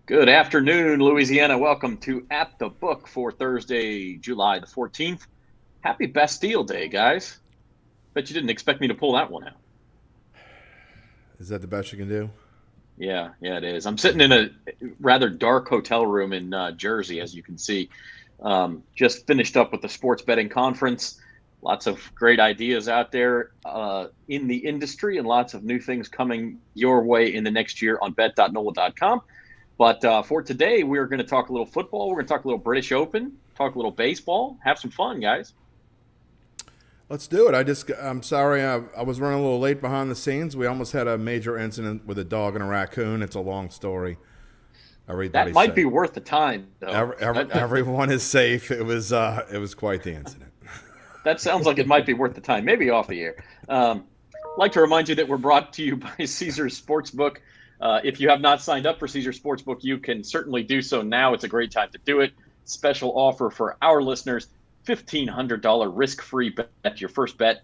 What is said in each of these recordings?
Good afternoon, Louisiana. Welcome to At the Book for Thursday, July the 14th. Happy Bastille Day, guys. Bet you didn't expect me to pull that one out. Is that the best you can do? Yeah, it is. I'm sitting in a rather dark hotel room in Jersey, as you can see. Just finished up with the sports betting conference. Lots of great ideas out there in the industry and lots of new things coming your way in the next year on bet.nola.com. But for today, we're going to talk a little football. We're going to talk a little British Open, talk a little baseball, have some fun, guys. Let's do it. I'm sorry, I was running a little late behind the scenes. We almost had a major incident with a dog and a raccoon. It's a long story. That Everybody's might be safe. worth the time, though. Everyone is safe. It was quite the incident. That sounds like it might be worth the time, maybe off the air. I'd like to remind you that we're brought to you by Caesars Sportsbook. If you have not signed up for Caesars Sportsbook, you can certainly do so now. It's a great time to do it. Special offer for our listeners, $1,500 risk-free bet, your first bet.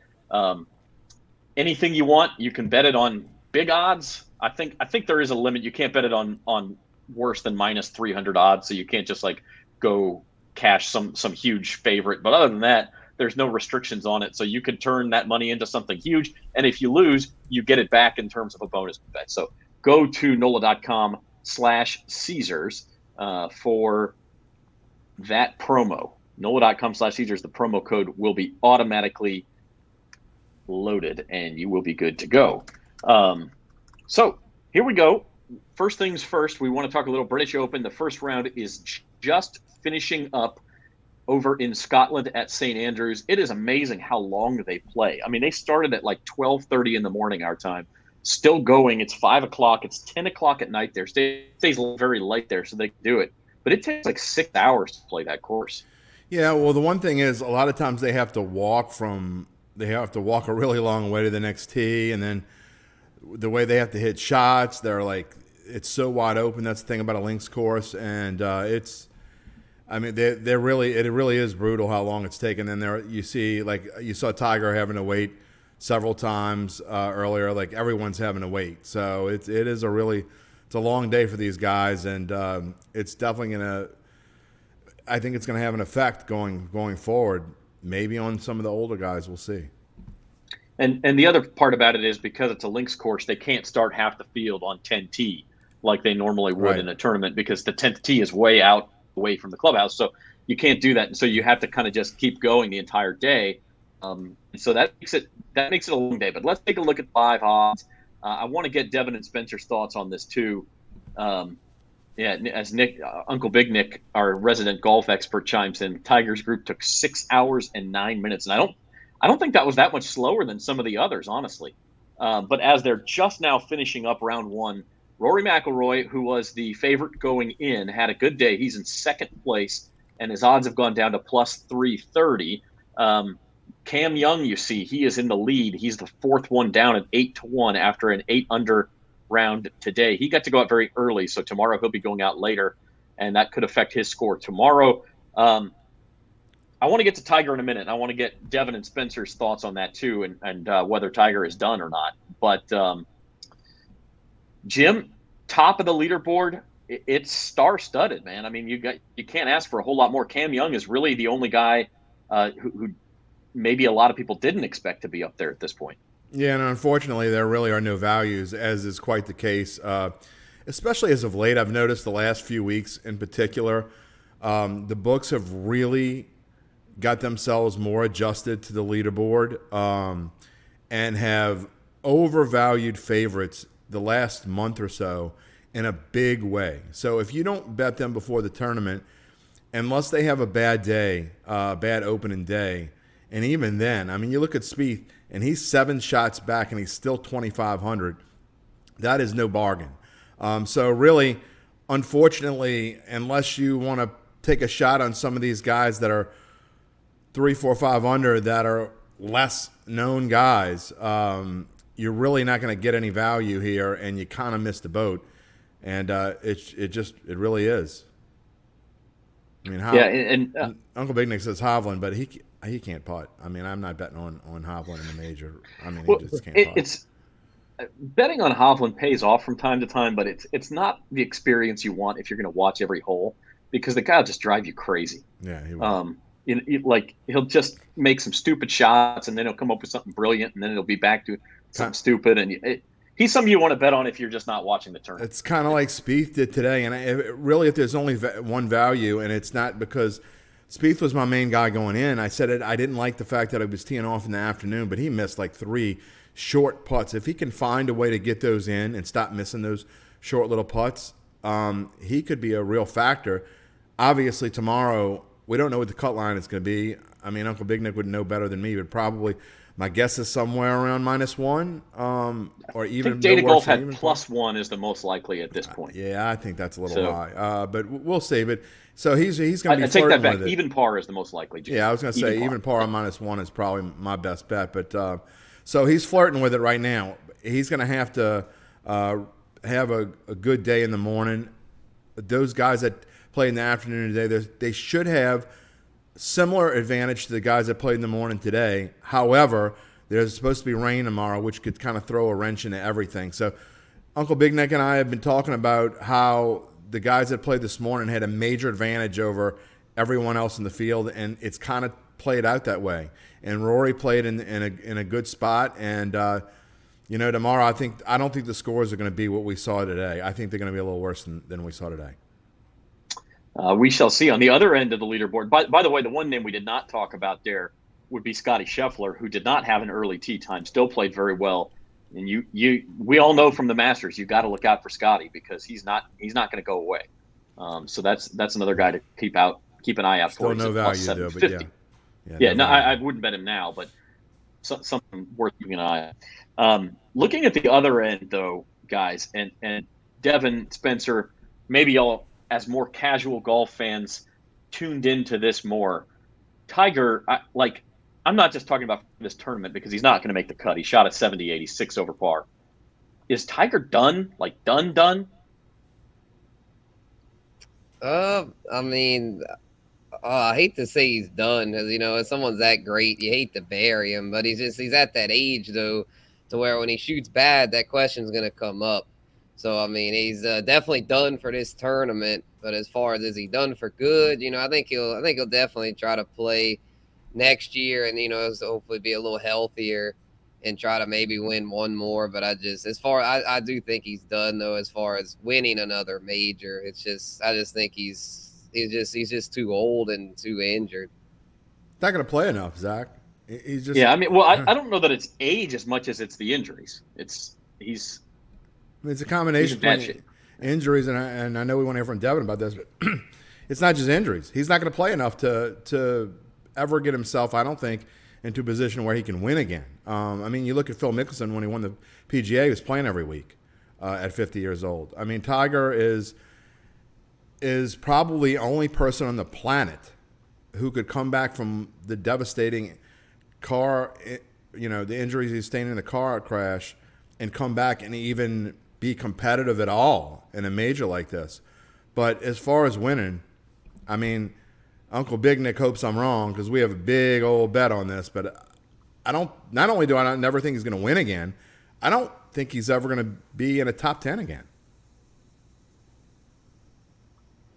Anything you want, you can bet it on big odds. I think there is a limit. You can't bet it on worse than minus 300 odds, so you can't just like go cash some huge favorite. But other than that, there's no restrictions on it, so you can turn that money into something huge. And if you lose, you get it back in terms of a bonus bet. So go to NOLA.com/Caesars for that promo. NOLA.com/Caesars. The promo code will be automatically loaded, and you will be good to go. So here we go. First things first, we want to talk a little British Open. The first round is just finishing up over in Scotland at St. Andrews. It is amazing how long they play. I mean, they started at like 12:30 in the morning our time, still going. It's 5 o'clock. It's 10 o'clock at night there. Stays very late there, so they can do it. But it takes like 6 hours to play that course. Yeah, well, the one thing is, a lot of times they have to walk a really long way to the next tee, and then the way they have to hit shots, it's so wide open. That's the thing about a links course, and I mean, it really is brutal how long it's taken. And there you see, like you saw Tiger having to wait several times earlier. Like everyone's having to wait, so it's a long day for these guys, and it's definitely gonna. I think it's gonna have an effect going forward. Maybe on some of the older guys, we'll see. And the other part about it is because it's a links course, they can't start half the field on 10T like they normally would Right. in a tournament because the 10th tee is way out away from the clubhouse. So you can't do that. And so you have to kind of just keep going the entire day. So that makes it a long day. But let's take a look at live odds. I want to get Devin and Spencer's thoughts on this too. As Nick, Uncle Big Nick, our resident golf expert, chimes in, Tiger's group took 6 hours and 9 minutes, and I don't think that was that much slower than some of the others, honestly. But as they're just now finishing up round one, Rory McIlroy, who was the favorite going in, had a good day. He's in second place, and his odds have gone down to plus 330. Cam Young, you see, he is in the lead. He's the fourth one down at 8-1 after an 8-under round today. He got to go out very early, so tomorrow he'll be going out later, and that could affect his score tomorrow. I want to get to Tiger in a minute. I want to get Devin and Spencer's thoughts on that too, and whether Tiger is done or not. But Jim, top of the leaderboard, it's star-studded, man. I mean, you can't ask for a whole lot more. Cam Young is really the only guy who maybe a lot of people didn't expect to be up there at this point. Yeah, and unfortunately, there really are no values, as is quite the case. Especially as of late, I've noticed the last few weeks in particular, the books have really got themselves more adjusted to the leaderboard and have overvalued favorites the last month or so in a big way. So if you don't bet them before the tournament, unless they have a bad day, bad opening day, and even then, I mean, you look at Spieth, and he's 7 shots back, and he's still 2,500. That is no bargain. So really, unfortunately, unless you want to take a shot on some of these guys that are 3, 4, 5 under, that are less known guys, you're really not going to get any value here, and you kind of missed the boat. And it really is. I mean, Uncle Big Nick says Hovland, but he can't putt. I mean, I'm not betting on Hovland in the major. I mean, he just can't putt. betting on Hovland pays off from time to time, but it's not the experience you want if you're going to watch every hole because the guy will just drive you crazy. Yeah, he will. Like he'll just make some stupid shots and then he'll come up with something brilliant and then it'll be back to something stupid. And he's something you want to bet on if you're just not watching the tournament. It's kind of like Spieth did today, and really, if there's only one value, and it's not because Spieth was my main guy going in. I said it. I didn't like the fact that I was teeing off in the afternoon, but he missed like 3 short putts. If he can find a way to get those in and stop missing those short little putts, he could be a real factor. Obviously, tomorrow we don't know what the cut line is going to be. I mean, Uncle Big Nick would know better than me, but probably my guess is somewhere around -1, or even. I think Data Golf had +1 is the most likely at this point. Yeah, I think that's a little high, but we'll see. But so he's going to be. I take that back. Even par is the most likely. Jim. Yeah, I was going to say even par on -1 is probably my best bet. But so he's flirting with it right now. He's going to have to have a good day in the morning. Those guys that play in the afternoon today, they should have similar advantage to the guys that played in the morning today. However, there's supposed to be rain tomorrow, which could kind of throw a wrench into everything. So Uncle Big Nick and I have been talking about how the guys that played this morning had a major advantage over everyone else in the field, and it's kind of played out that way. And Rory played in a good spot, and tomorrow I don't think the scores are going to be what we saw today. I think they're going to be a little worse than we saw today. We shall see. On the other end of the leaderboard, by the way, the one name we did not talk about there would be Scotty Scheffler, who did not have an early tee time, still played very well. And we all know from the Masters, you got to look out for Scotty because he's not going to go away. So that's another guy to keep an eye out still for. Still no value though, but yeah. No, I wouldn't bet him now, but something worth keeping an eye on. Looking at the other end though, guys, and Devin, Spencer, maybe y'all, as more casual golf fans tuned into this more, Tiger, I'm not just talking about this tournament because he's not going to make the cut. He shot at 78, he's 6 over par. Is Tiger done? Like done? I mean, I hate to say he's done because if someone's that great, you hate to bury him, but he's at that age though, to where when he shoots bad, that question's going to come up. So, I mean, he's definitely done for this tournament. But as far as is he done for good, I think he'll definitely try to play next year and, hopefully be a little healthier and try to maybe win one more. But I do think he's done, though, as far as winning another major. I just think he's just too old and too injured. Not going to play enough, Zach. He's just. Yeah, I mean, well, I don't know that it's age as much as it's the injuries. It's a combination of injuries, and I know we want to hear from Devin about this, but it's not just injuries. He's not going to play enough to ever get himself, I don't think, into a position where he can win again. I mean, you look at Phil Mickelson when he won the PGA, he was playing every week at 50 years old. I mean, Tiger is probably the only person on the planet who could come back from the devastating the injuries he sustained in the car crash and come back and even be competitive at all in a major like this. But as far as winning, I mean, Uncle Big Nick hopes I'm wrong because we have a big old bet on this, but not only do I never think he's going to win again, I don't think he's ever going to be in a top 10 again.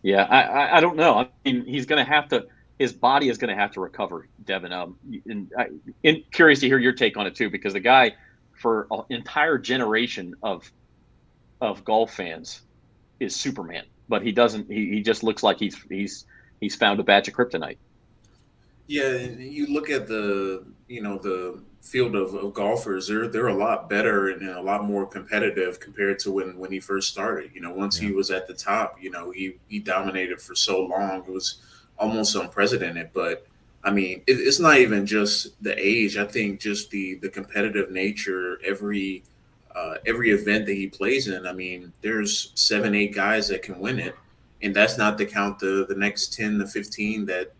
Yeah, I don't know. I mean, he's going to have to, his body is going to have to recover, Devin. And curious to hear your take on it too, because the guy, for an entire generation of golf fans, is Superman, but he doesn't. He just looks like he's found a batch of kryptonite. Yeah, you look at the field of golfers. They're a lot better and a lot more competitive compared to when he first started. Once he was at the top, he dominated for so long. It was almost unprecedented. But I mean, it's not even just the age. I think just the competitive nature. Every event that he plays in, I mean, there's 7-8 guys that can win it, and that's not to count the next 10 to 15 that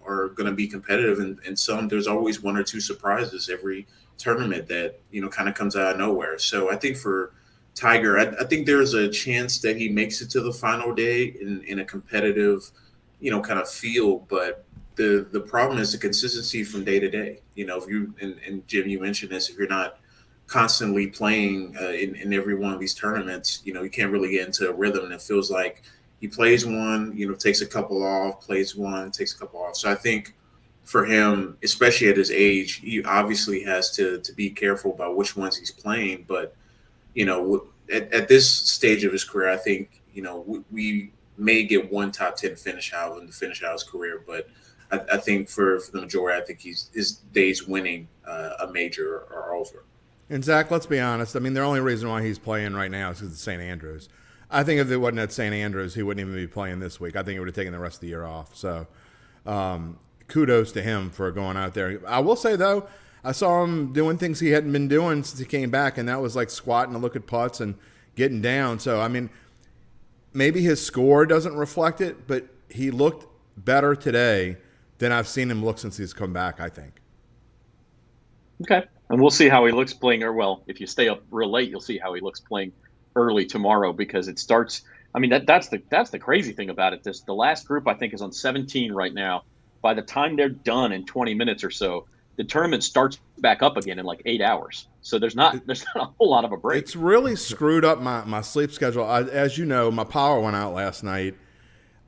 are going to be competitive. And some, there's always 1 or 2 surprises every tournament that kind of comes out of nowhere. So I think for Tiger, I think there's a chance that he makes it to the final day in a competitive, kind of field. But the problem is the consistency from day to day. If you and Jim, you mentioned this, if you're not constantly playing in every one of these tournaments, you can't really get into a rhythm. And it feels like he plays one, takes a couple off, plays one, takes a couple off. So I think for him, especially at his age, he obviously has to be careful about which ones he's playing. But at this stage of his career, I think we may get one top 10 finish out in the finish out his career, but I think for the majority, I think his days winning a major are over. And Zach, let's be honest. I mean, the only reason why he's playing right now is because it's St. Andrews. I think if it wasn't at St. Andrews, he wouldn't even be playing this week. I think he would have taken the rest of the year off. So, kudos to him for going out there. I will say though, I saw him doing things he hadn't been doing since he came back, and that was like squatting to look at putts and getting down. So, I mean, maybe his score doesn't reflect it, but he looked better today than I've seen him look since he's come back, I think. Okay. And we'll see how he looks playing, or well, if you stay up real late, you'll see how he looks playing early tomorrow, because it starts. I mean, that's the crazy thing about it. The last group I think is on 17 right now. By the time they're done in 20 minutes or so, the tournament starts back up again in like 8 hours. So there's not a whole lot of a break. It's really screwed up my sleep schedule. As you know, my power went out last night.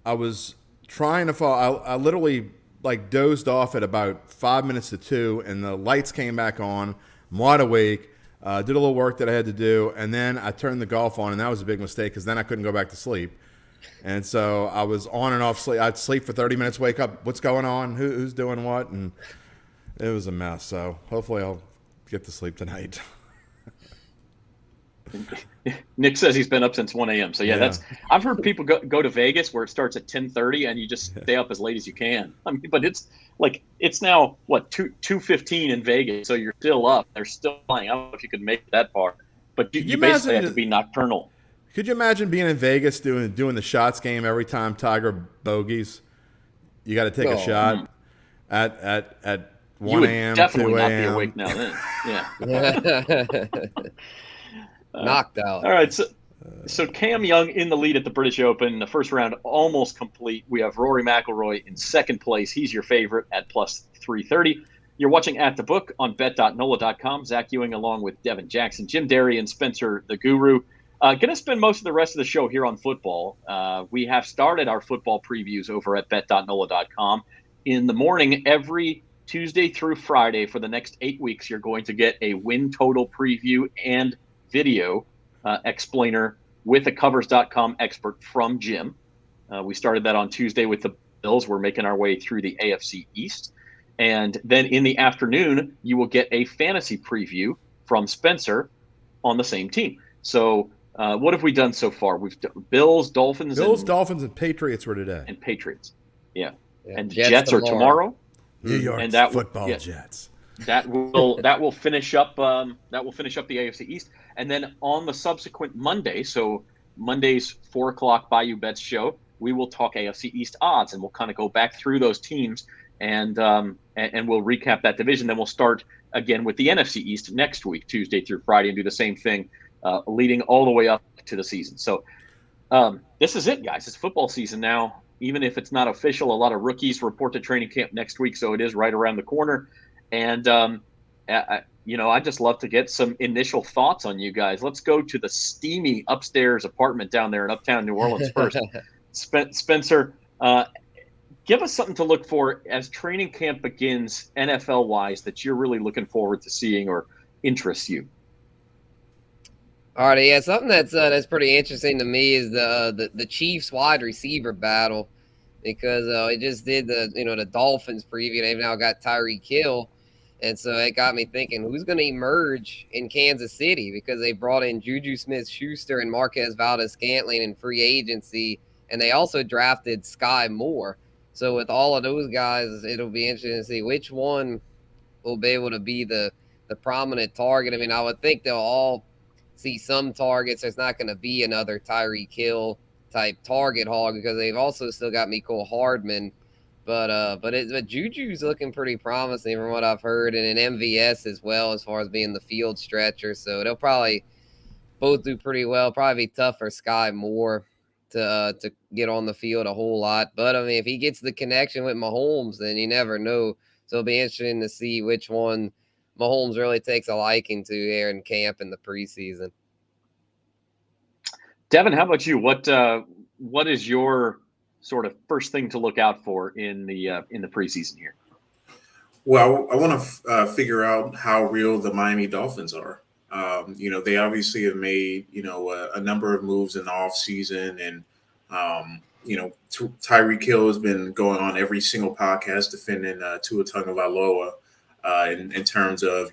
I was trying to fall. I literally like dozed off at about 5 minutes to 2, and the lights came back on. I'm wide awake. Did a little work that I had to do, and then I turned the golf on, and that was a big mistake because then I couldn't go back to sleep. And so I was on and off sleep. I'd sleep for 30 minutes, wake up, what's going on, who's doing what, and it was a mess. So hopefully I'll get to sleep tonight. Nick says he's been up since 1 a.m. So yeah, I've heard people go to Vegas where it starts at 10:30 and you just stay up as late as you can. I mean, but it's now what 2:15 in Vegas, so you're still up. They're still playing. I don't know if you could make that far, but you basically have to be nocturnal. Could you imagine being in Vegas doing the shots game every time Tiger bogeys? You got to take a shot at 1 a.m. Definitely 2 not be a.m. awake now. Then, yeah. Knocked out. All right, so Cam Young in the lead at the British Open. The first round almost complete. We have Rory McIlroy in second place. He's your favorite at plus 330. You're watching At the Book on bet.nola.com. Zach Ewing along with Devin Jackson, Jim Derry, and Spencer the Guru. Going to spend most of the rest of the show here on football. We have started our football previews over at bet.nola.com. In the morning, every Tuesday through Friday for the next 8 weeks, you're going to get a win total preview and video explainer with a covers.com expert from Jim. We started that on Tuesday with the Bills. We're making our way through the AFC East. And then in the afternoon, you will get a fantasy preview from Spencer on the same team. So what have we done so far? We've done Bills, Dolphins, Dolphins, and Patriots were today. And Patriots. Yeah. And the Jets are tomorrow. New York football Jets. That will finish up the AFC East, and then on the subsequent Monday, so Monday's 4:00 Bayou Bets show, we will talk AFC East odds, and we'll kind of go back through those teams and we'll recap that division. Then we'll start again with the NFC East next week, Tuesday through Friday, and do the same thing, leading all the way up to the season. So this is it, guys. It's football season now. Even if it's not official, a lot of rookies report to training camp next week, so it is right around the corner. And, I just love to get some initial thoughts on you guys. Let's go to the steamy upstairs apartment down there in uptown New Orleans first. Spencer, give us something to look for as training camp begins NFL-wise that you're really looking forward to seeing or interests you. All right, yeah, something that's pretty interesting to me is the Chiefs wide receiver battle, because it just did the Dolphins preview. They've now got Tyreek Hill. And so it got me thinking, who's going to emerge in Kansas City, because they brought in Juju Smith-Schuster and Marquez Valdes-Scantling in free agency, and they also drafted Sky Moore. So with all of those guys, it'll be interesting to see which one will be able to be the prominent target. I mean, I would think they'll all see some targets. There's not going to be another Tyreek Hill type target hog, because they've also still got Mecole Hardman. But Juju's looking pretty promising from what I've heard, and an MVS as well as far as being the field stretcher. So they'll probably both do pretty well. Probably be tough for Sky Moore to get on the field a whole lot. But I mean, if he gets the connection with Mahomes, then you never know. So it'll be interesting to see which one Mahomes really takes a liking to here in camp in the preseason. Devin, how about you? What is your sort of first thing to look out for in the preseason here? Well, I want to figure out how real the Miami Dolphins are. They obviously have made, a number of moves in the offseason. And, Tyreek Hill has been going on every single podcast defending Tua Tagovailoa in terms of,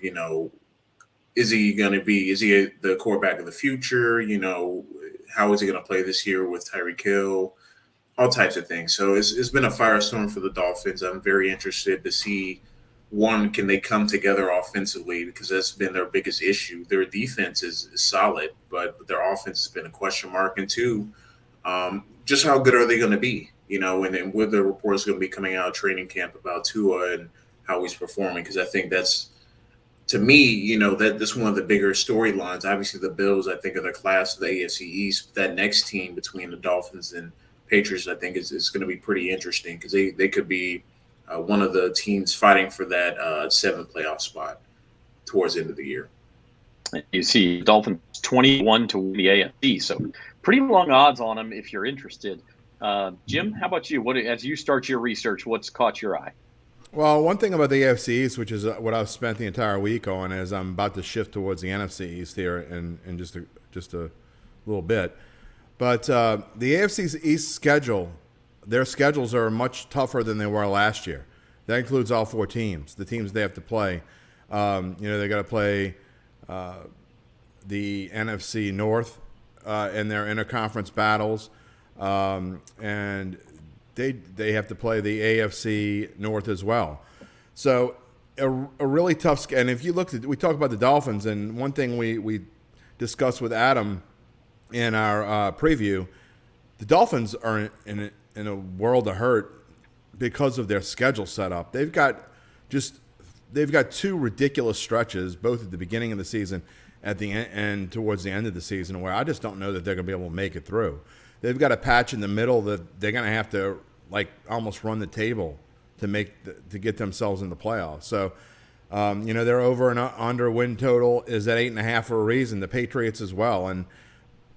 is he the quarterback of the future? How is he going to play this year with Tyreek Hill? All types of things. So it's been a firestorm for the Dolphins. I'm very interested to see, one, can they come together offensively, because that's been their biggest issue. Their defense is solid, but their offense has been a question mark. And two, just how good are they going to be? And with the reports going to be coming out of training camp about Tua and how he's performing, because I think that's, to me, that's one of the bigger storylines. Obviously, the Bills, I think, are the class of the AFC East. That next team between the Dolphins and Patriots, I think, is going to be pretty interesting, because they could be one of the teams fighting for that 7th playoff spot towards the end of the year. You see Dolphins 21 to win the AFC, so pretty long odds on them if you're interested. Jim, how about you? As you start your research, what's caught your eye? Well, one thing about the AFC East, which is what I've spent the entire week on, is I'm about to shift towards the NFC East here in just a little bit. But the AFC East schedule, their schedules are much tougher than they were last year. That includes all 4 teams, the teams they have to play. They got to play the NFC North in their interconference battles, and they have to play the AFC North as well. So a really tough. And if you look at, we talk about the Dolphins, and one thing we discussed with Adam in our preview, the Dolphins are in a world of hurt because of their schedule setup. They've got 2 ridiculous stretches, both at the beginning of the season, at the end, and towards the end of the season, where I just don't know that they're going to be able to make it through. They've got a patch in the middle that they're going to have to almost run the table to get themselves in the playoffs. So, their over and under win total is at 8.5 for a reason. The Patriots as well, and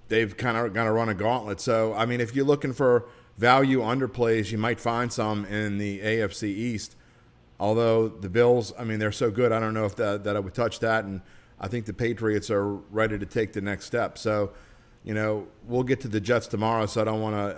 they've kind of got to run a gauntlet. So, I mean, if you're looking for value underplays, you might find some in the AFC East. Although the Bills, I mean, they're so good, I don't know if that I would touch that. And I think the Patriots are ready to take the next step. So, we'll get to the Jets tomorrow, so I don't want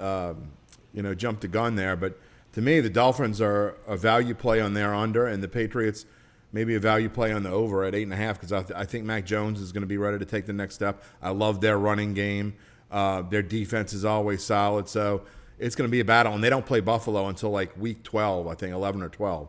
to, jump the gun there. But to me, the Dolphins are a value play on their under, and the Patriots maybe a value play on the over at 8.5, because I think Mac Jones is going to be ready to take the next step. I love their running game. Their defense is always solid. So it's going to be a battle, and they don't play Buffalo until week 12, I think, 11 or 12.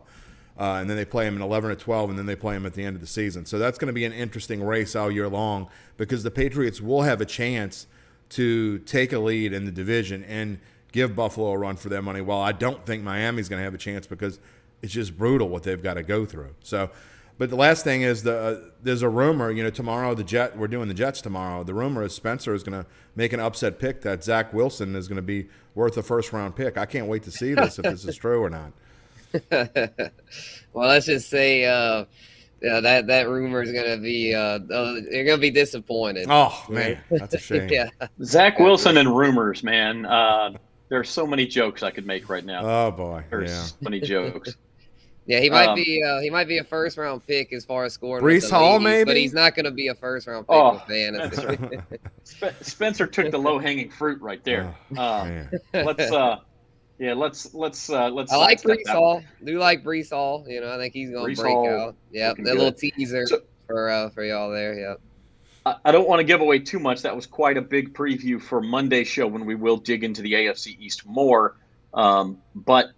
And then they play them in 11 or 12, and then they play them at the end of the season. So that's going to be an interesting race all year long, because the Patriots will have a chance to take a lead in the division and give Buffalo a run for their money. While I don't think Miami's going to have a chance, because it's just brutal what they've got to go through. So, but the last thing is there's a rumor, tomorrow we're doing the Jets tomorrow. The rumor is Spencer is going to make an upset pick that Zach Wilson is going to be worth a first-round pick. I can't wait to see this, if this is true or not. Well, let's just say that rumor is going to be they're going to be disappointed. Oh, man, that's a shame. Yeah. Zach Wilson and rumors, man. There's so many jokes I could make right now. Oh, boy. There's so many jokes. Yeah, he might be a first round pick as far as scoring. Brees Hall, maybe, but he's not going to be a first round pick with fantasy. Spencer took the low hanging fruit right there. Let's. I like Brees Hall. Do like Brees Hall. I think he's going to break out. Yep, that little teaser for y'all there. Yep. I don't want to give away too much. That was quite a big preview for Monday's show, when we will dig into the AFC East more. But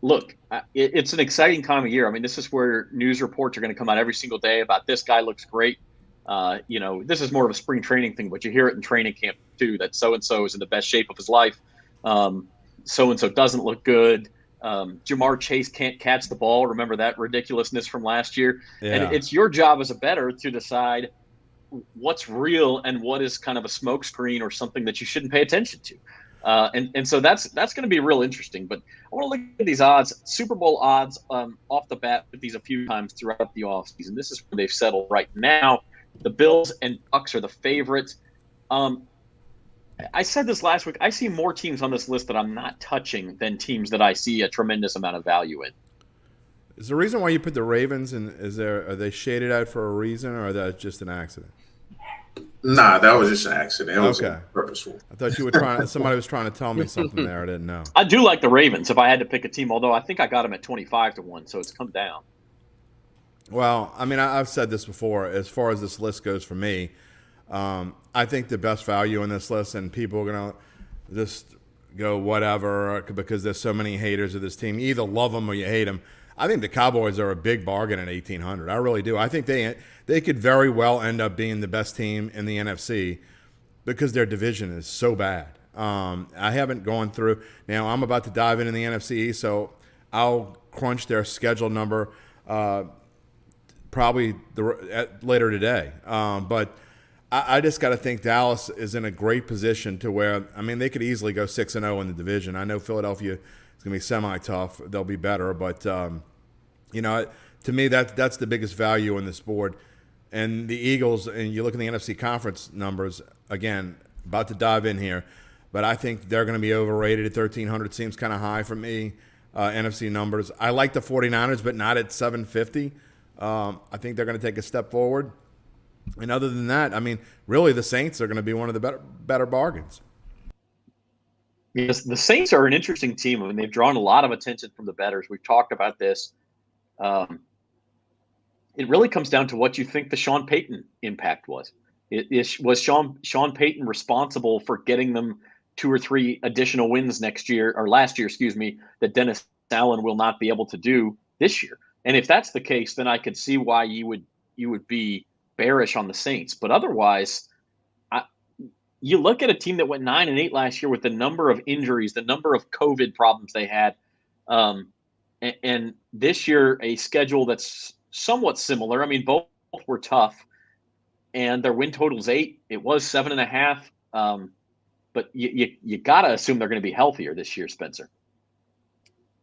look, it's an exciting time of year. I mean, this is where news reports are going to come out every single day about this guy looks great. This is more of a spring training thing, but you hear it in training camp too, that so-and-so is in the best shape of his life. So-and-so doesn't look good. Jamar Chase can't catch the ball. Remember that ridiculousness from last year? Yeah. And it's your job as a bettor to decide what's real and what is kind of a smokescreen or something that you shouldn't pay attention to. And so that's going to be real interesting. But I want to look at these odds, Super Bowl odds, off the bat with these a few times throughout the offseason. This is where they've settled right now. The Bills and Bucks are the favorites. I said this last week. I see more teams on this list that I'm not touching than teams that I see a tremendous amount of value in. Is the reason why you put the Ravens in? Are they shaded out for a reason, or is that just an accident? Nah, that was just an accident. It was okay. Purposeful. I thought you were trying. Somebody was trying to tell me something there. I didn't know. I do like the Ravens if I had to pick a team, although I think I got them at 25-1, so it's come down. Well, I mean, I've said this before. As far as this list goes for me, I think the best value in this list, and people are going to just go whatever because there's so many haters of this team. You either love them or you hate them. I think the Cowboys are a big bargain at 1,800. I really do. I think they could very well end up being the best team in the NFC because their division is so bad. I haven't gone through. Now, I'm about to dive into the NFC, so I'll crunch their schedule number probably later today. But I just got to think Dallas is in a great position to where, I mean, they could easily go 6-0 in the division. I know Philadelphia is going to be semi-tough. They'll be better. But, you know, to me, that's the biggest value in this board. And the Eagles, and you look at the NFC conference numbers, again, about to dive in here, but I think they're going to be overrated at 1,300. Seems kind of high for me, NFC numbers. I like the 49ers, but not at 750. I think they're going to take a step forward. And other than that, I mean, really the Saints are going to be one of the better bargains. Yes, the Saints are an interesting team. I mean, they've drawn a lot of attention from the bettors. We've talked about this. It really comes down to what you think the Sean Payton impact was. Was Sean Payton responsible for getting them 2 or 3 additional wins last year, that Dennis Allen will not be able to do this year? And if that's the case, then I could see why you would be bearish on the Saints. But otherwise, you look at a team that went 9-8 last year with the number of injuries, the number of COVID problems they had, and this year a schedule that's somewhat similar. I mean, both were tough, and their win total's 8. It was 7.5. But you got to assume they're going to be healthier this year, Spencer.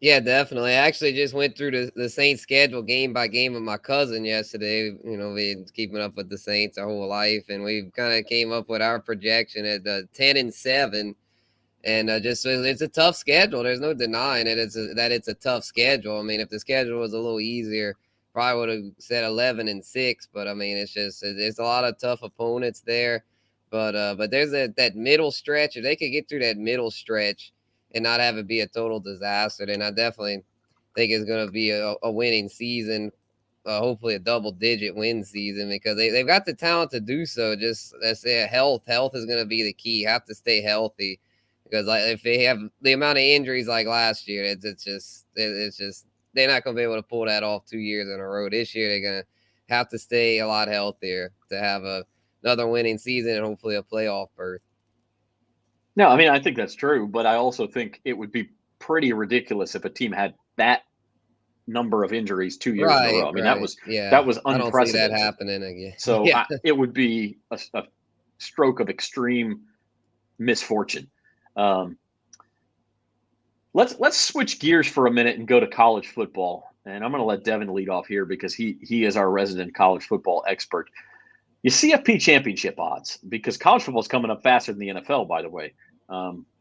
Yeah, definitely. I actually just went through the Saints schedule game by game with my cousin yesterday. You know, we've been keeping up with the Saints our whole life, and we kind of came up with our projection at 10-7. And it's a tough schedule. There's no denying it. It's a tough schedule. I mean, if the schedule was a little easier, probably would have said 11-6. But I mean, it's a lot of tough opponents there. But there's that middle stretch. If they could get through that middle stretch and not have it be a total disaster, then I definitely think it's going to be a winning season, hopefully a double-digit win season, because they've got the talent to do so. Just let's say health is going to be the key. You have to stay healthy, because if they have the amount of injuries like last year, it's just they're not going to be able to pull that off 2 years in a row. This year they're going to have to stay a lot healthier to have another winning season and hopefully a playoff berth. No, I mean, I think that's true, but I also think it would be pretty ridiculous if a team had that number of injuries 2 years in a row. I mean, that was unprecedented. I don't see that happening again. So it would be a stroke of extreme misfortune. Let's switch gears for a minute and go to college football. And I'm going to let Devin lead off here because he is our resident college football expert. You CFP championship odds, because college football is coming up faster than the NFL, by the way.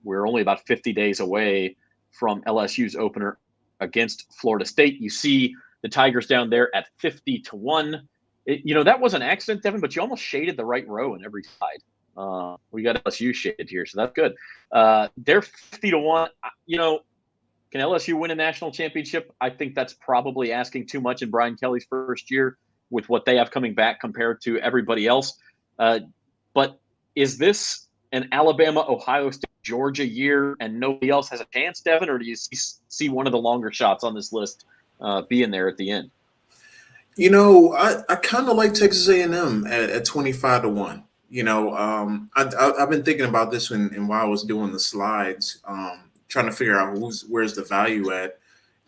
We're only about 50 days away from LSU's opener against Florida State. You see the Tigers down there at 50-1. That was an accident, Devin, but you almost shaded the right row in every side. We got LSU shaded here, so that's good. They're 50-1. Can LSU win a national championship? I think that's probably asking too much in Brian Kelly's first year with what they have coming back compared to everybody else. But is this an Alabama, Ohio State, Georgia year and nobody else has a chance, Devin? Or do you see one of the longer shots on this list being there at the end? I kind of like Texas A&M at 25-1. I've been thinking about this while I was doing the slides, trying to figure out where's the value at.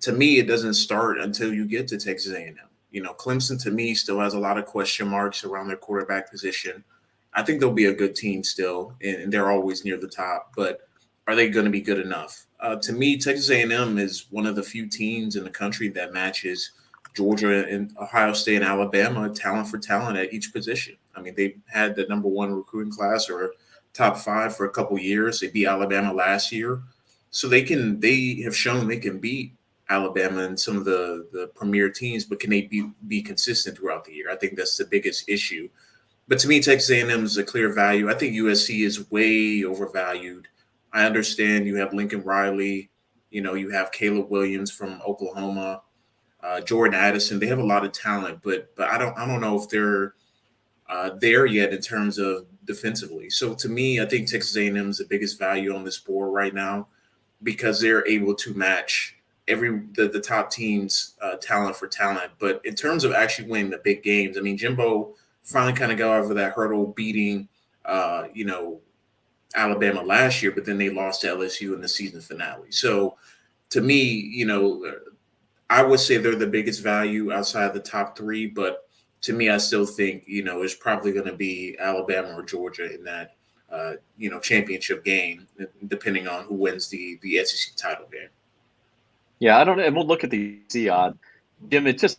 To me, it doesn't start until you get to Texas A&M. Clemson, to me, still has a lot of question marks around their quarterback position. I think they'll be a good team still, and they're always near the top. But are they going to be good enough? To me, Texas A&M is one of the few teams in the country that matches Georgia and Ohio State and Alabama talent for talent at each position. I mean, they had the number one recruiting class or top five for a couple years. They beat Alabama last year, so they have shown they can beat Alabama and some of the premier teams, but can they be consistent throughout the year? I think that's the biggest issue. But to me, Texas A&M is a clear value. I think USC is way overvalued. I understand you have Lincoln Riley, you have Caleb Williams from Oklahoma, Jordan Addison. They have a lot of talent, but I don't know if they're there yet in terms of defensively. So to me, I think Texas A&M is the biggest value on this board right now because they're able to match the top teams talent for talent. But in terms of actually winning the big games, I mean, Jimbo finally kind of got over that hurdle beating, Alabama last year, but then they lost to LSU in the season finale. So to me, I would say they're the biggest value outside the top three, but to me, I still think, it's probably going to be Alabama or Georgia in that, championship game, depending on who wins the SEC title game. Yeah, I don't know. And we'll look at the C odd. Jim, it's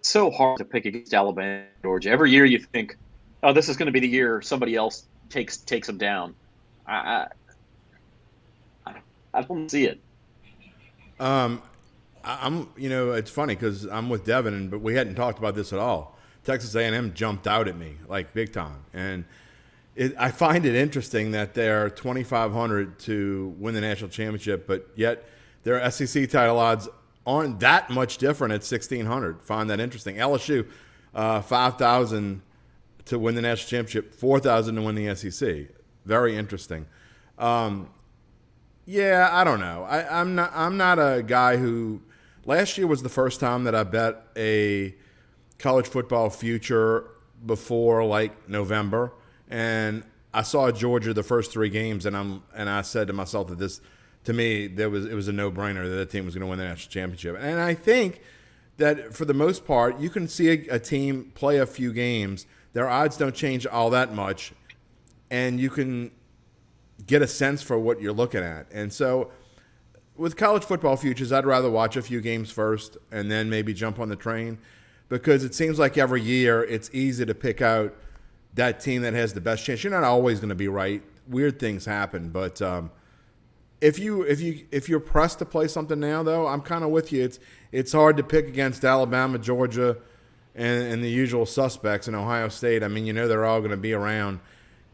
so hard to pick against Alabama and Georgia. Every year you think, oh, this is going to be the year somebody else takes them down. I don't see it. It's funny because I'm with Devin, but we hadn't talked about this at all. Texas A&M jumped out at me like big time, and I find it interesting that they're 2,500 to win the national championship, but yet their SEC title odds aren't that much different at 1,600. Find that interesting. LSU, 5,000 to win the national championship, 4,000 to win the SEC. Very interesting. Yeah, I don't know. I'm not a guy who. Last year was the first time that I bet a college football future before like November, and I saw Georgia the first three games, and I said to myself that this, to me, it was a no-brainer that team was going to win the national championship. And I think that for the most part, you can see a team play a few games, their odds don't change all that much, and you can get a sense for what you're looking at. And so with college football futures, I'd rather watch a few games first and then maybe jump on the train, because it seems like every year it's easy to pick out that team that has the best chance. You're not always going to be right. Weird things happen, but if you're pressed to play something now, though, I'm kind of with you. It's hard to pick against Alabama, Georgia, and the usual suspects in Ohio State. I mean, they're all going to be around,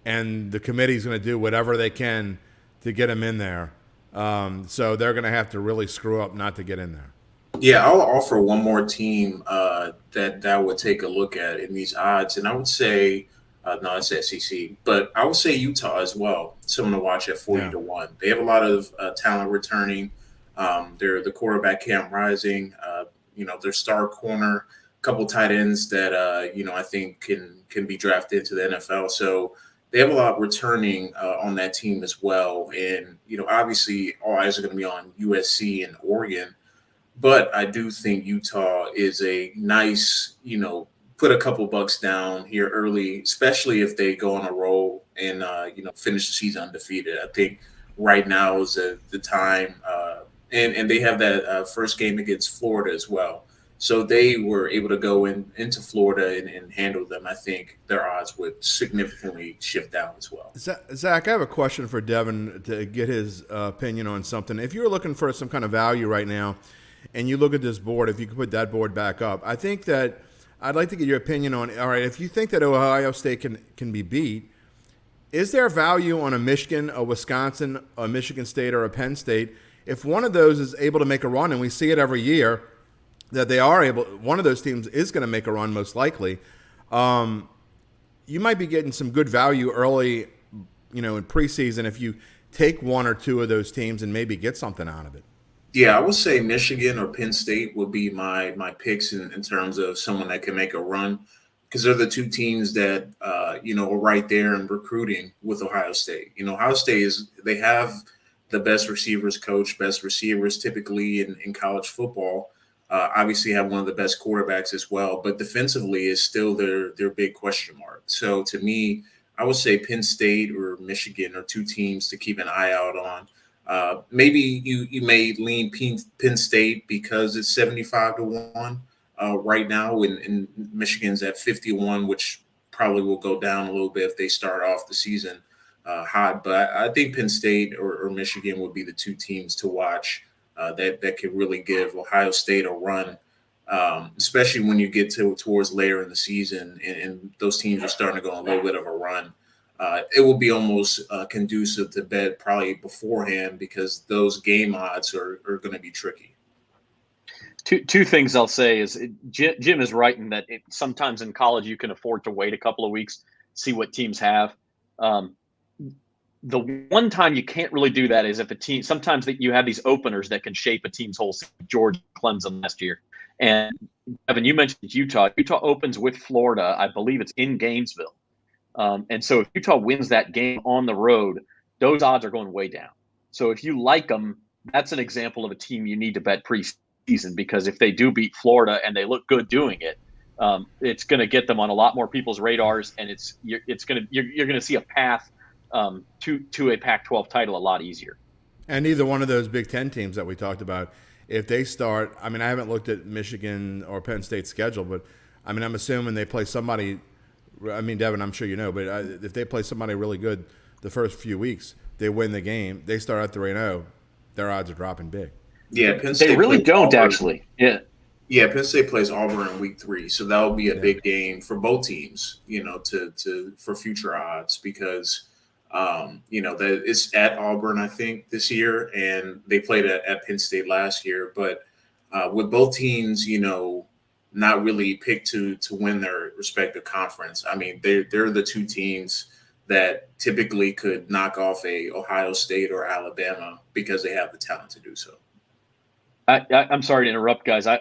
and the committee's going to do whatever they can to get them in there. So they're going to have to really screw up not to get in there. Yeah, I'll offer one more team that I would take a look at in these odds, and I would say, no, it's SEC, but I would say Utah as well. Someone to watch at 40-1. They have a lot of talent returning. They're the quarterback Cam Rising. Their star corner, a couple tight ends that I think can be drafted into the NFL. So they have a lot returning on that team as well. And obviously, all eyes are going to be on USC and Oregon. But I do think Utah is a nice, put a couple bucks down here early, especially if they go on a roll and, finish the season undefeated. I think right now is the time. And they have that first game against Florida as well. So they were able to go into Florida and handle them. I think their odds would significantly shift down as well. Zach, I have a question for Devin to get his opinion on something. If you're looking for some kind of value right now, and you look at this board, if you could put that board back up, I think that I'd like to get your opinion on, all right, if you think that Ohio State can be beat, is there value on a Michigan, a Wisconsin, a Michigan State, or a Penn State? If one of those is able to make a run, and we see it every year, that they are able, one of those teams is going to make a run most likely, you might be getting some good value early, in preseason if you take one or two of those teams and maybe get something out of it. Yeah, I would say Michigan or Penn State would be my picks in terms of someone that can make a run, because they're the two teams that are right there in recruiting with Ohio State. Ohio State they have the best receivers coach, best receivers typically in college football. Obviously have one of the best quarterbacks as well, but defensively is still their big question mark. So to me, I would say Penn State or Michigan are two teams to keep an eye out on. Maybe you may lean Penn State because it's 75-1 right now, and Michigan's at 51, which probably will go down a little bit if they start off the season hot. But I think Penn State or Michigan would be the two teams to watch that could really give Ohio State a run, especially when you get towards later in the season and those teams are starting to go on a little bit of a run. It will be almost conducive to bet probably beforehand because those game odds are going to be tricky. Two things I'll say is Jim is right in that sometimes in college you can afford to wait a couple of weeks, see what teams have. The one time you can't really do that is if a team, sometimes that you have these openers that can shape a team's whole season. Georgia, Clemson last year. And Evan, you mentioned Utah. Utah opens with Florida. I believe it's in Gainesville. And so if Utah wins that game on the road, those odds are going way down. So if you like them, that's an example of a team you need to bet preseason, because if they do beat Florida and they look good doing it, it's going to get them on a lot more people's radars, and you're going to see a path to a Pac-12 title a lot easier. And either one of those Big Ten teams that we talked about, if they start, I mean, I haven't looked at Michigan or Penn State's schedule, but I mean, I'm assuming they play somebody. I mean, Devin, I'm sure you know, but if they play somebody really good the first few weeks, they win the game, they start at 3-0, their odds are dropping big. Yeah, Penn State they really don't Auburn. Actually. Yeah. Yeah, Penn State plays Auburn in week 3, so that will be a big game for both teams, for future odds because that it's at Auburn, I think, this year, and they played at Penn State last year. But with both teams, not really picked to win their respective conference. I mean, they're the two teams that typically could knock off a Ohio State or Alabama because they have the talent to do so. I'm sorry to interrupt, guys. I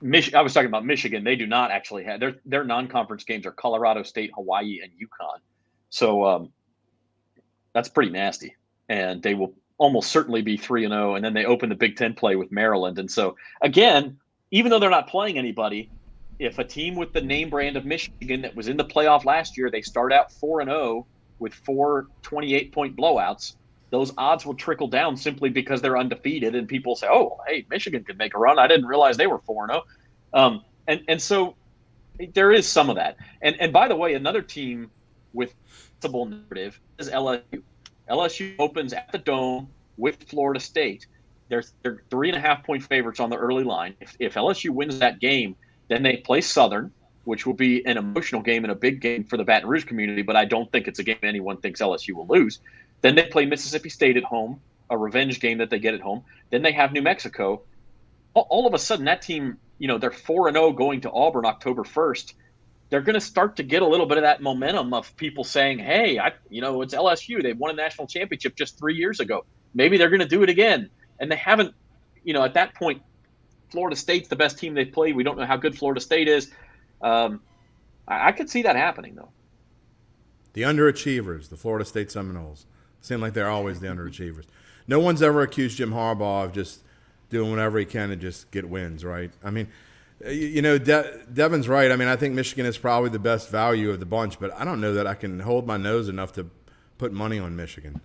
was talking about Michigan. They do not actually have their non-conference games are Colorado State, Hawaii, and UConn. So that's pretty nasty, and they will almost certainly be 3-0. And then they open the Big Ten play with Maryland. And so again, even though they're not playing anybody, if a team with the name brand of Michigan that was in the playoff last year, they start out 4-0 with 4 28-point blowouts, those odds will trickle down simply because they're undefeated, and people say, "Oh, hey, Michigan could make a run. I didn't realize they were 4-0." And so there is some of that. And by the way, another team with possible narrative is LSU. LSU opens at the Dome with Florida State. They're 3.5-point favorites on the early line. If LSU wins that game, then they play Southern, which will be an emotional game and a big game for the Baton Rouge community, but I don't think it's a game anyone thinks LSU will lose. Then they play Mississippi State at home, a revenge game that they get at home. Then they have New Mexico. All of a sudden, that team, they're 4-0 going to Auburn October 1st. They're going to start to get a little bit of that momentum of people saying, hey, it's LSU. They won a national championship just 3 years ago. Maybe they're going to do it again. And they haven't, at that point, Florida State's the best team they've played. We don't know how good Florida State is. I could see that happening, though. The underachievers, the Florida State Seminoles. Seem like they're always the underachievers. No one's ever accused Jim Harbaugh of just doing whatever he can to just get wins, right? I mean, Devin's right. I mean, I think Michigan is probably the best value of the bunch, but I don't know that I can hold my nose enough to put money on Michigan.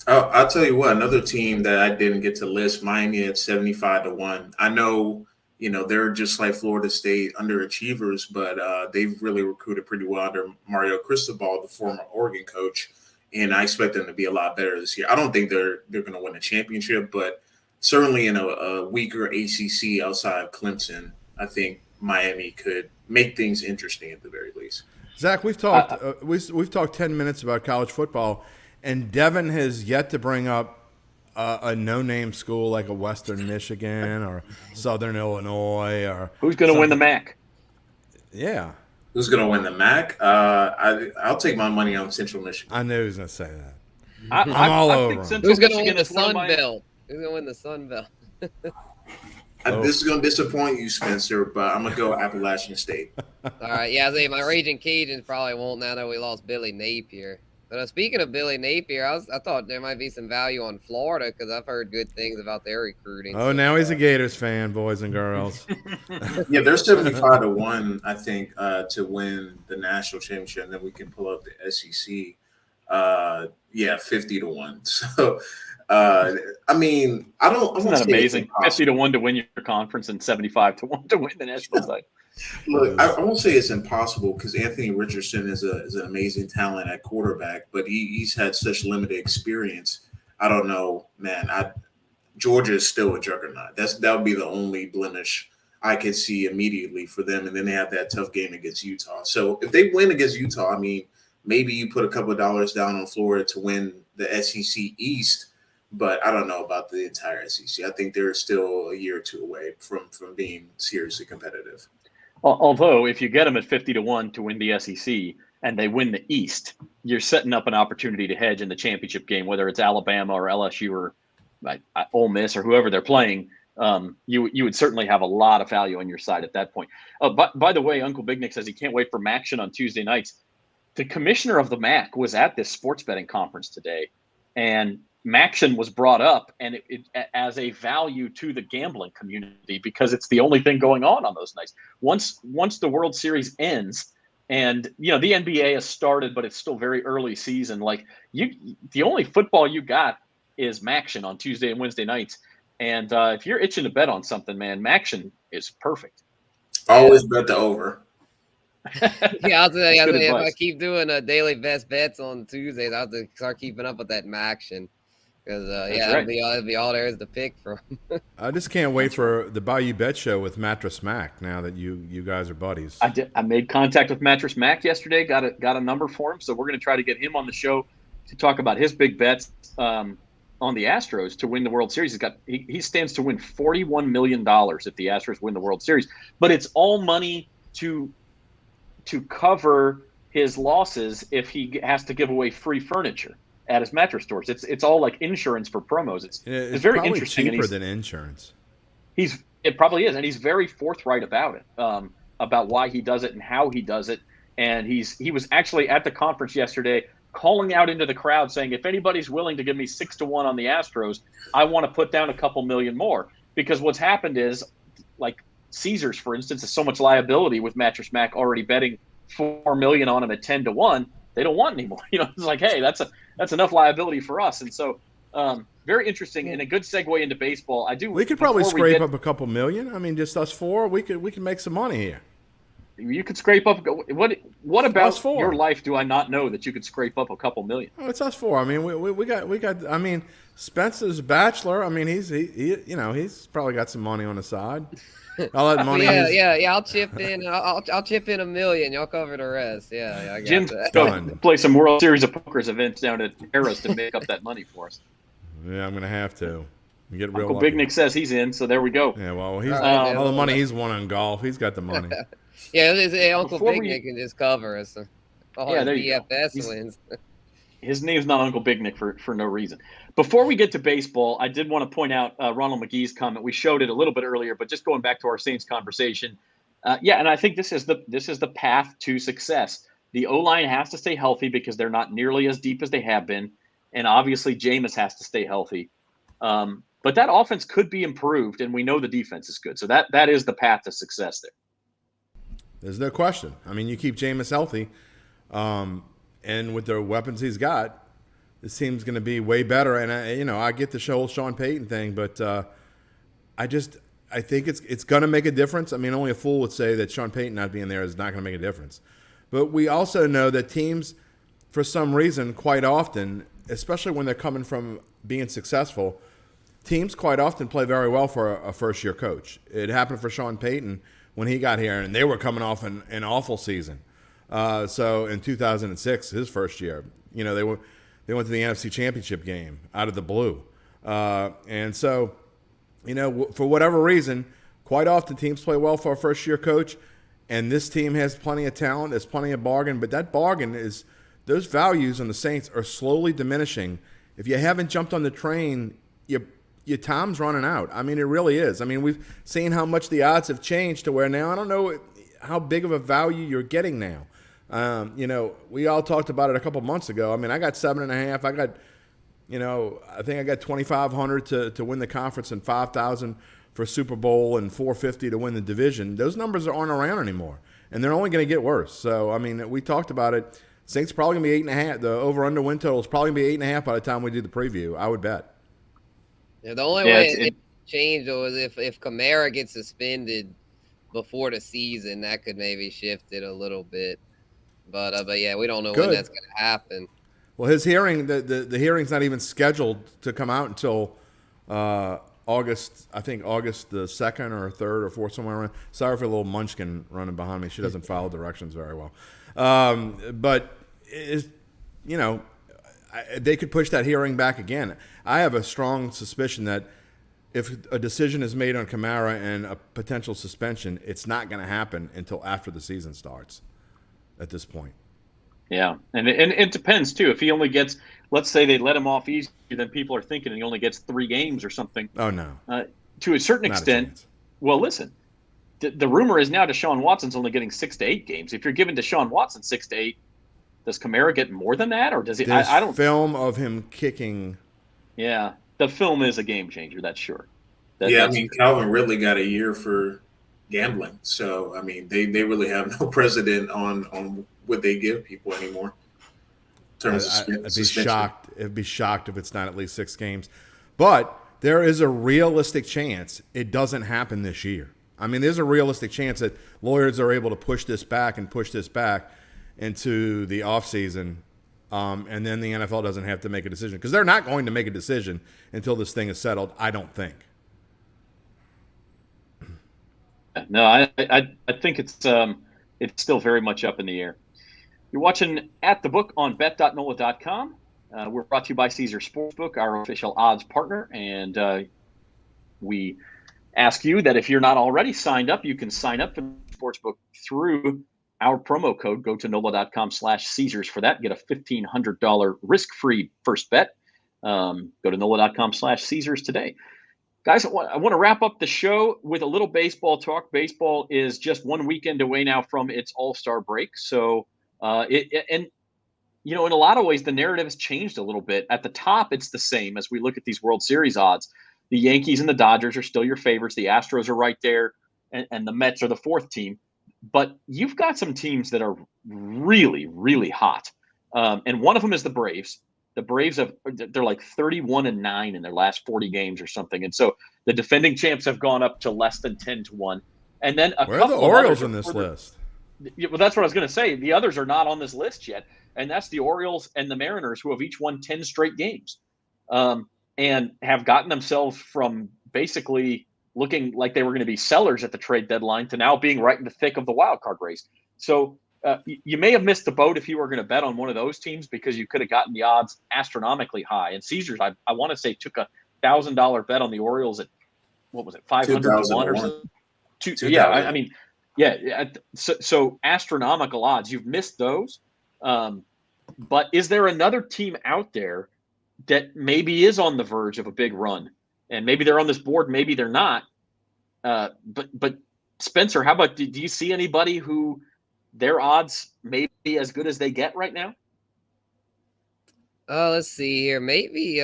I'll tell you what, another team that I didn't get to list, Miami at 75-1. I know, they're just like Florida State underachievers, but they've really recruited pretty well under Mario Cristobal, the former Oregon coach, and I expect them to be a lot better this year. I don't think they're going to win a championship, but certainly in a weaker ACC outside of Clemson, I think Miami could make things interesting at the very least. Zach, we've talked we've talked 10 minutes about college football, and Devin has yet to bring up a no-name school like a Western Michigan or Southern Illinois or who's going to win the MAC. Yeah, who's going to win the MAC? I'll take my money on Central Michigan. I knew he was going to say that. I'm all over him. Who's going to win the Sun Belt? Who's going to win the Sun Belt? This is going to disappoint you, Spencer, but I'm going to go Appalachian State. All right. Yeah, I say my Raging Cajuns probably won't now that we lost Billy Napier. But speaking of Billy Napier, I thought there might be some value on Florida because I've heard good things about their recruiting. Oh, now he's a Gators fan, boys and girls. Yeah, they're 75-1, I think, to win the national championship, and then we can pull up the SEC. Yeah, 50-1. So, I mean, I Isn't won't that say it's amazing? 50-1 impossible. to win your conference and 75-1 to win the national title. Look, I won't say it's impossible because Anthony Richardson is an amazing talent at quarterback, but he's had such limited experience. I don't know, man. Georgia is still a juggernaut. That would be the only blemish I could see immediately for them. And then they have that tough game against Utah. So if they win against Utah, I mean, maybe you put a couple of dollars down on Florida to win the SEC East, but I don't know about the entire SEC. I think they're still a year or two away from being seriously competitive. Although, if you get them at 50-1 to win the SEC and they win the East, you're setting up an opportunity to hedge in the championship game, whether it's Alabama or LSU or Ole Miss or whoever they're playing. You would certainly have a lot of value on your side at that point. By the way, Uncle Big Nick says he can't wait for MACtion on Tuesday nights. The commissioner of the MAC was at this sports betting conference today, and MACtion was brought up and it as a value to the gambling community because it's the only thing going on those nights. Once the World Series ends, and the NBA has started, but it's still very early season. Like the only football you got is MACtion on Tuesday and Wednesday nights. And if you're itching to bet on something, man, MACtion is perfect. Always bet the over. Yeah, I'll say if I keep doing daily best bets on Tuesdays, I'll have to start keeping up with that MACtion. Because that'll be all there is to pick from. I just can't wait for the Bayou Bet Show with Mattress Mac. Now that you guys are buddies, I made contact with Mattress Mac yesterday. Got a number for him, so we're going to try to get him on the show to talk about his big bets on the Astros to win the World Series. He stands to win $41 million if the Astros win the World Series, but it's all money to cover his losses if he has to give away free furniture at his mattress stores. It's all like insurance for promos. It's very interesting. Cheaper than insurance. It probably is, and he's very forthright about it, about why he does it and how he does it. And he was actually at the conference yesterday, calling out into the crowd, saying, "If anybody's willing to give me 6-1 on the Astros, I want to put down a couple million more." Because what's happened is, like Caesars, for instance, has so much liability with Mattress Mac already betting $4 million on him at 10-1. They don't want anymore. It's like, hey, that's enough liability for us. And so, very interesting and a good segue into baseball. We could probably scrape up a couple million. I mean, just us four, we could make some money here. You could scrape up. What about your life? Do I not know that you could scrape up a couple million? Oh, it's us four. I mean, we got. I mean, Spencer's a bachelor. I mean, he's probably got some money on the side. All that money. Yeah. I'll chip in. I'll chip in $1 million. Y'all cover the rest. Yeah. I got Jim's going to play some World Series of Poker's events down at Harris to make up that money for us. Yeah, I'm gonna have to. Get real Uncle Big Nick says he's in, so there we go. Yeah, well, all the money he's won on golf. He's got the money. Yeah, Uncle Big Nick can just cover us. All his DFS wins. His name's not Uncle Big Nick for no reason. Before we get to baseball, I did want to point out Ronald McGee's comment. We showed it a little bit earlier, but just going back to our Saints conversation. And I think this is the path to success. The O-line has to stay healthy because they're not nearly as deep as they have been. And obviously Jameis has to stay healthy. But that offense could be improved, and we know the defense is good. So that is the path to success there. There's no question. I mean, you keep Jameis healthy, and with the weapons he's got, this team's going to be way better. And I get the whole Sean Payton thing, but I think it's going to make a difference. I mean, only a fool would say that Sean Payton not being there is not going to make a difference. But we also know that teams, for some reason, quite often, especially when they're coming from being successful, teams quite often play very well for a first-year coach. It happened for Sean Payton when he got here, and they were coming off an awful season. So in 2006, his first year, they went to the NFC Championship game out of the blue. And so, for whatever reason, quite often teams play well for a first-year coach, and this team has plenty of talent, there's plenty of bargain, but that bargain is those values on the Saints are slowly diminishing. If you haven't jumped on the train, your time's running out. I mean, it really is. I mean, we've seen how much the odds have changed to where now I don't know how big of a value you're getting now. We all talked about it a couple months ago. I mean, I got 7.5. I got, I think I got 2,500 to win the conference and 5,000 for Super Bowl and 450 to win the division. Those numbers aren't around anymore, and they're only going to get worse. So, I mean, we talked about it. Saints probably gonna be 8.5. The over/under win total is probably gonna be 8.5 by the time we do the preview. I would bet. Yeah, the only way it changed was if Kamara gets suspended before the season, that could maybe shift it a little bit. But yeah, we don't know when that's gonna happen. Well, his hearing, the hearing's not even scheduled to come out until August. I think August the 2nd or 3rd or 4th, somewhere around. Sorry for a little munchkin running behind me. She doesn't follow directions very well. But they could push that hearing back again. I have a strong suspicion that if a decision is made on Kamara and a potential suspension, it's not going to happen until after the season starts. At this point. Yeah, and it depends too. If he only gets, let's say they let him off easier than people are thinking, and he only gets 3 games or something. Oh no. To a certain extent. Well, listen, the rumor is now Deshaun Watson's only getting 6 to 8 games. If you're giving Deshaun Watson 6 to 8, does Kamara get more than that, or does he? I don't. Film of him kicking. Yeah, the film is a game changer. That's sure. I mean, Calvin Ridley got a year for gambling, so I mean, they really have no precedent on what they give people anymore. In terms of I'd be shocked. It'd be shocked if it's not at least 6 games, but there is a realistic chance it doesn't happen this year. I mean, there's a realistic chance that lawyers are able to push this back into the offseason, and then the NFL doesn't have to make a decision because they're not going to make a decision until this thing is settled. I don't think. No, I think it's still very much up in the air. You're watching At the Book on bet.nola.com. We're brought to you by Caesars Sportsbook, our official odds partner, and we ask you that if you're not already signed up, you can sign up for the Sportsbook through our promo code. Go to NOLA.com/Caesars for that. Get a $1,500 risk-free first bet. Go to NOLA.com/Caesars today. Guys, I want to wrap up the show with a little baseball talk. Baseball is just one weekend away now from its All-Star break. So, in a lot of ways, the narrative has changed a little bit. At the top, it's the same as we look at these World Series odds. The Yankees and the Dodgers are still your favorites. The Astros are right there, and the Mets are the 4th team. But you've got some teams that are really, really hot. And one of them is the Braves. The Braves they're like 31-9 in their last 40 games or something. And so the defending champs have gone up to less than 10-1. And then where are the Orioles in this list? Well, that's what I was going to say. The others are not on this list yet. And that's the Orioles and the Mariners, who have each won 10 straight games and have gotten themselves from basically looking like they were going to be sellers at the trade deadline to now being right in the thick of the wild card race. So you may have missed the boat if you were going to bet on one of those teams because you could have gotten the odds astronomically high. And Caesars, I want to say, took a $1,000 bet on the Orioles at, what was it, 500-1 or something? Yeah, I mean, yeah. So astronomical odds. You've missed those. But is there another team out there that maybe is on the verge of a big run? And maybe they're on this board, maybe they're not. But Spencer, how about, do you see anybody who their odds may be as good as they get right now? Let's see here. Maybe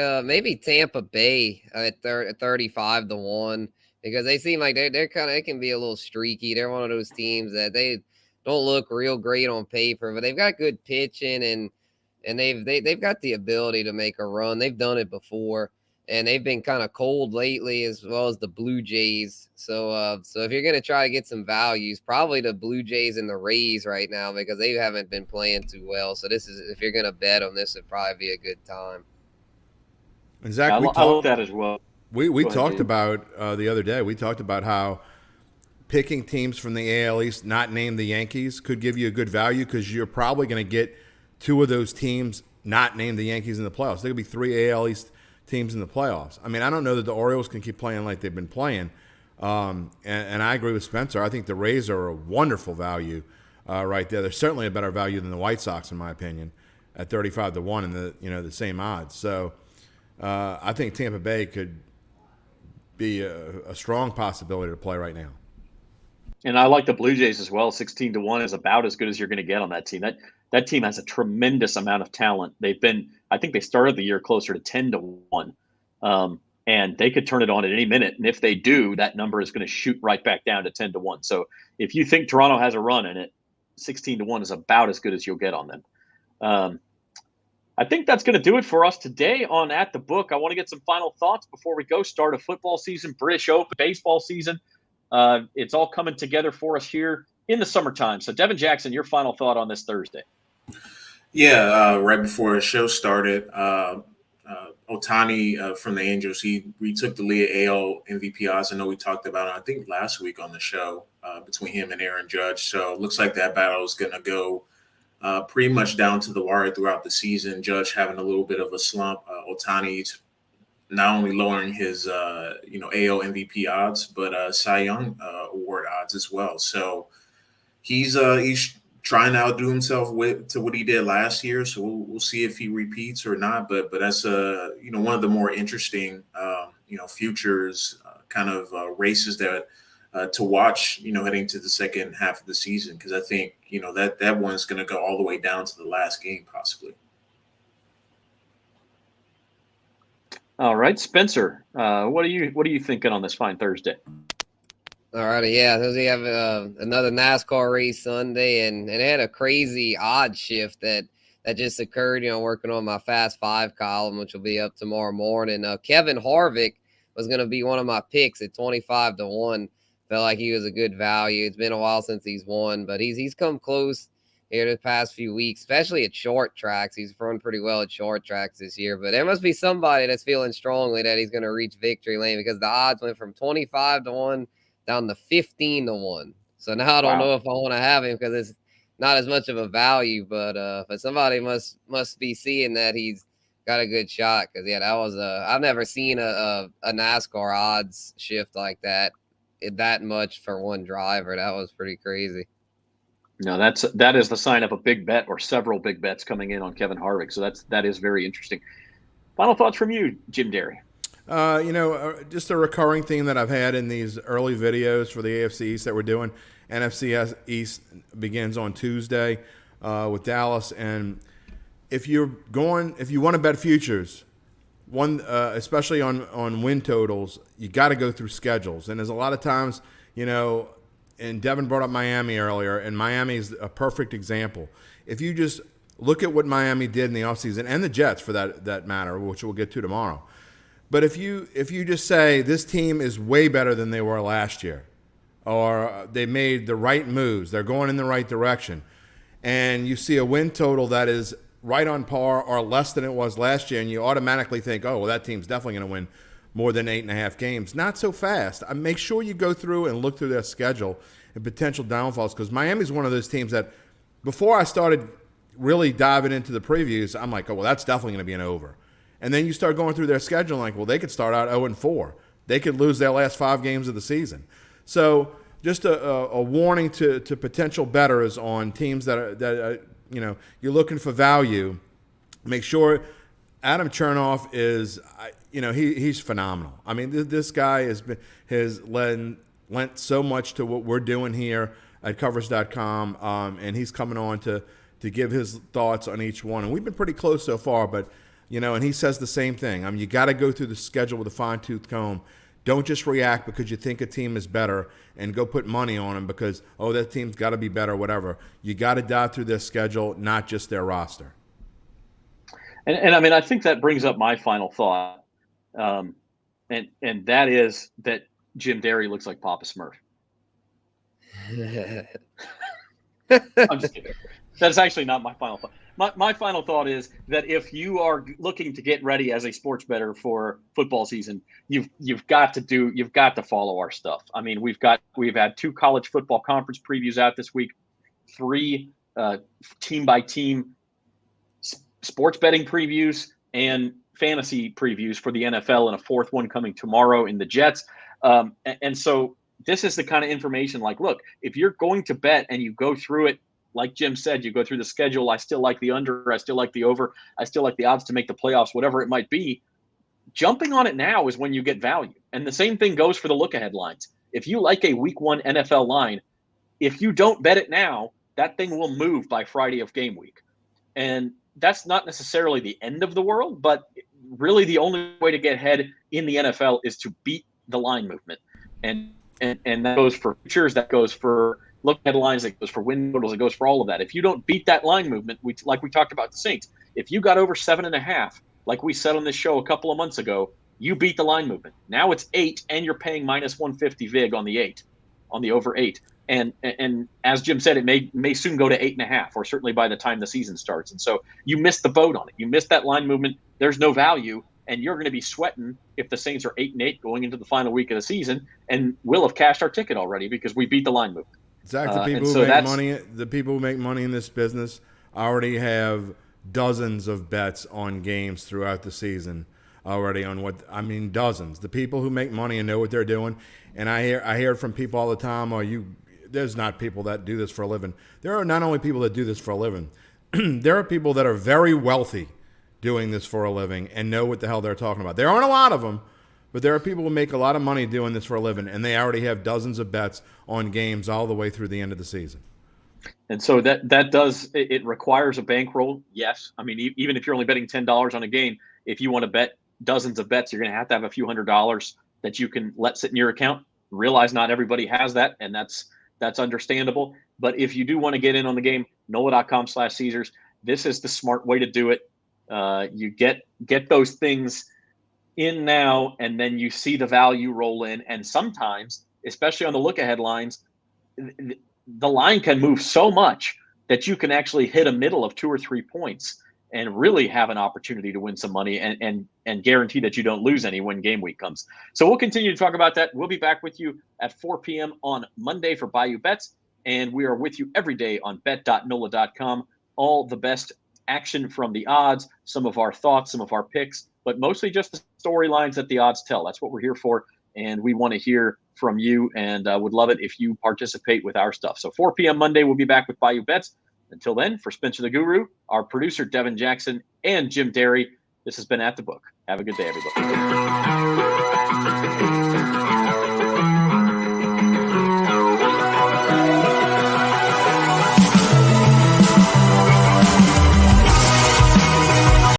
Tampa Bay at 35-1 because they seem like they're kind of, they can be a little streaky. They're one of those teams that they don't look real great on paper, but they've got good pitching and they've got the ability to make a run. They've done it before. And they've been kind of cold lately, as well as the Blue Jays. So if you're going to try to get some values, probably the Blue Jays and the Rays right now because they haven't been playing too well. So if you're going to bet on this, it'd probably be a good time. And Zach, I love that as well. We talked about the other day. We talked about how picking teams from the AL East, not named the Yankees, could give you a good value because you're probably going to get 2 of those teams not named the Yankees in the playoffs. There could be 3 AL East teams in the playoffs. I mean, I don't know that the Orioles can keep playing like they've been playing. And I agree with Spencer. I think the Rays are a wonderful value right there. They're certainly a better value than the White Sox, in my opinion, at 35-1 and the same odds. So I think Tampa Bay could be a strong possibility to play right now. And I like the Blue Jays as well. 16-1 is about as good as you're going to get on that team. That team has a tremendous amount of talent. I think they started the year closer to 10-1. And they could turn it on at any minute. And if they do, that number is going to shoot right back down to 10-1. So if you think Toronto has a run in it, 16-1 is about as good as you'll get on them. Um, I think that's going to do it for us today on At the Book. I want to get some final thoughts before we go start a football season, British Open, baseball season. It's all coming together for us here in the summertime. So, Devin Jackson, your final thought on this Thursday. Yeah, right before the show started, Otani from the Angels, he retook the lead AL MVP odds. I know we talked about it, I think, last week on the show between him and Aaron Judge. So it looks like that battle is going to go pretty much down to the wire throughout the season. Judge having a little bit of a slump. Otani's not only lowering his AL MVP odds, but Cy Young award odds as well. So he's trying to outdo himself to what he did last year. So we'll see if he repeats or not. But that's one of the more interesting futures kind of races that to watch heading to the second half of the season, because I think that one's going to go all the way down to the last game possibly. All right, Spencer, what are you thinking on this fine Thursday? All right, yeah. So we have another NASCAR race Sunday, and it had a crazy odd shift that just occurred. Working on my Fast Five column, which will be up tomorrow morning. Kevin Harvick was going to be one of my picks at 25-1. Felt like he was a good value. It's been a while since he's won, but he's come close here the past few weeks, especially at short tracks. He's run pretty well at short tracks this year, but there must be somebody that's feeling strongly that he's going to reach victory lane, because the odds went from 25-1 down to 15-1. So now I don't know if I want to have him, because it's not as much of a value, but somebody must be seeing that he's got a good shot. Because that was I've never seen a NASCAR odds shift like that much for one driver. That was pretty crazy. No, that is the sign of a big bet or several big bets coming in on Kevin Harvick. So that is very interesting. Final thoughts from you, Jim Derry. Just a recurring theme that I've had in these early videos for the AFC East that we're doing. NFC East begins on Tuesday with Dallas, and if you want to bet futures, especially on win totals, you got to go through schedules. And there's a lot of times, and Devin brought up Miami earlier, and Miami is a perfect example. If you just look at what Miami did in the offseason, and the Jets for that matter, which we'll get to tomorrow. But if you just say this team is way better than they were last year, or they made the right moves, they're going in the right direction, and you see a win total that is right on par or less than it was last year, and you automatically think, oh, well, that team's definitely going to win more than 8.5 games. Not so fast. Make sure you go through and look through their schedule and potential downfalls, because Miami's one of those teams that before I started really diving into the previews, I'm like, oh, well, that's definitely going to be an over. And then you start going through their schedule like, well, they could start out 0-4. They could lose their last 5 games of the season. So just a warning to potential bettors on teams that you're looking for value. Make sure Adam Chernoff is, he's phenomenal. I mean, this guy has lent so much to what we're doing here at Covers.com, and he's coming on to give his thoughts on each one. And we've been pretty close so far, but and he says the same thing. I mean, you got to go through the schedule with a fine-tooth comb. Don't just react because you think a team is better and go put money on them because, oh, that team's got to be better, whatever. You got to dive through their schedule, not just their roster. And I mean, I think that brings up my final thought, and that is that Jim Derry looks like Papa Smurf. I'm just kidding. That's actually not my final thought. My final thought is that if you are looking to get ready as a sports bettor for football season, you've got to follow our stuff. I mean, we've had 2 college football conference previews out this week, 3 team by team sports betting previews and fantasy previews for the NFL, and a 4th one coming tomorrow in the Jets. And so this is the kind of information like, look, if you're going to bet and you go through it, like Jim said, you go through the schedule. I still like the under. I still like the over. I still like the odds to make the playoffs, whatever it might be. Jumping on it now is when you get value. And the same thing goes for the look-ahead lines. If you like a week 1 NFL line, if you don't bet it now, that thing will move by Friday of game week. And that's not necessarily the end of the world, but really the only way to get ahead in the NFL is to beat the line movement. And that goes for futures, that goes for look at headlines, it goes for win totals, it goes for all of that. If you don't beat that line movement, like we talked about the Saints, if you got over 7.5, like we said on this show a couple of months ago, you beat the line movement. Now it's 8, and you're paying minus 150 vig on the 8, on the over 8. And as Jim said, it may soon go to 8.5, or certainly by the time the season starts. And so you missed the boat on it. You missed that line movement. There's no value, and you're going to be sweating if the Saints are 8-8 going into the final week of the season, and we'll have cashed our ticket already because we beat the line movement. Zach, the people who make money in this business already have dozens of bets on games throughout the season already dozens. The people who make money and know what they're doing, and I hear from people all the time, there's not people that do this for a living. There are not only people that do this for a living, there are people that are very wealthy doing this for a living and know what the hell they're talking about. There aren't a lot of them, but there are people who make a lot of money doing this for a living, and they already have dozens of bets on games all the way through the end of the season. And so it requires a bankroll, yes. I mean, even if you're only betting $10 on a game, if you want to bet dozens of bets, you're going to have a few $100s that you can let sit in your account. Realize not everybody has that, and that's understandable. But if you do want to get in on the game, NOLA.com/Caesars, this is the smart way to do it. You get those things in now, and then you see the value roll in. And sometimes, especially on the look ahead lines, the line can move so much that you can actually hit a middle of 2 or 3 points and really have an opportunity to win some money and guarantee that you don't lose any when game week comes. So we'll continue to talk about that. We'll be back with you at 4 p.m. on Monday for Bayou Bets, and we are with you every day on bet.nola.com. All the best action from the odds, some of our thoughts, some of our picks, but mostly just the storylines that the odds tell. That's what we're here for, and we want to hear from you, and would love it if you participate with our stuff. So 4 p.m. Monday, we'll be back with Bayou Bets. Until then, for Spencer the Guru, our producer Devin Jackson, and Jim Derry, this has been At the Book. Have a good day, everybody.